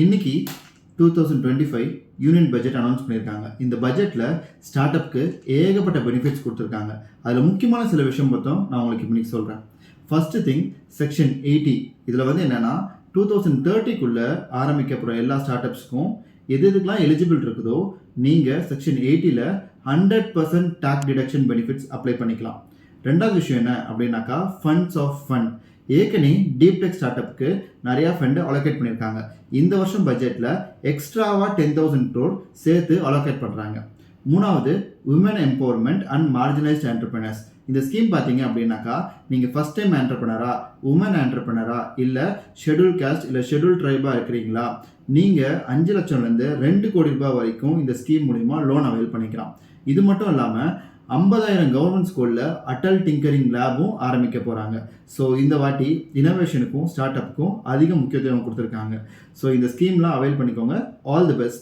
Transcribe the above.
இன்னைக்கு 2025 union budget announce பண்ணியிருக்காங்க. இந்த பட்ஜெட்டில் ஸ்டார்ட் அப்க்கு ஏகப்பட்ட பெனிஃபிட்ஸ் கொடுத்துருக்காங்க. அதில் முக்கியமான சில விஷயம் மட்டும் நான் உங்களுக்கு இன்னைக்கு சொல்கிறேன். ஃபர்ஸ்ட் திங், செக்ஷன் 80 இதில் வந்து என்னென்னா 2030க்குள்ளே ஆரம்பிக்கப்படுற எல்லா ஸ்டார்ட் அப்ஸ்க்கும் எதுக்கெல்லாம் எலிஜிபிள் இருக்குதோ நீங்கள் செக்ஷன் 80ல் 100% டேக்ஸ் டிடக்ஷன் பெனிஃபிட்ஸ் அப்ளை பண்ணிக்கலாம். ரெண்டாவது விஷயம் என்ன அப்படின்னாக்கா, ஃபண்ட்ஸ் ஆஃப் ஃபண்ட். ஏற்கனவே டீப் டெக் ஸ்டார்ட் அப்க்கு நிறையா ஃபண்ட் அலோகேட் பண்ணியிருக்காங்க. இந்த வருஷம் பட்ஜெட்டில் எக்ஸ்ட்ராவாக 10,000 crore சேர்த்து அலோகேட் பண்ணுறாங்க. மூணாவது, உமன் எம்பவர்மெண்ட் அண்ட் மார்ஜினைஸ்ட் என்டர்பிரினர்ஸ். இந்த ஸ்கீம் பார்த்தீங்க அப்படின்னாக்கா, நீங்கள் ஃபஸ்ட் டைம் என்டர்பிரினரா, உமன் என்டர்பிரினரா, இல்லை ஷெட்யூல் காஸ்ட் இல்லை ஷெட்யூல் ட்ரைபாக இருக்கிறீங்களா, நீங்கள் 5 லட்சம்லேருந்து 2 கோடி ரூபாய் வரைக்கும் இந்த ஸ்கீம் மூலிமா லோன் அவைல் பண்ணிக்கலாம். இது மட்டும் இல்லாமல் 50,000 கவர்மெண்ட் ஸ்கூலில் அட்டல் டிங்கரிங் லேபும் ஆரம்பிக்க போகிறாங்க. ஸோ இந்த வாட்டி இனோவேஷனுக்கும் ஸ்டார்ட் அப்புக்கும் அதிக முக்கியத்துவம் கொடுத்துருக்காங்க. ஸோ இந்த ஸ்கீம்லாம் அவைல் பண்ணிக்கோங்க. All the best.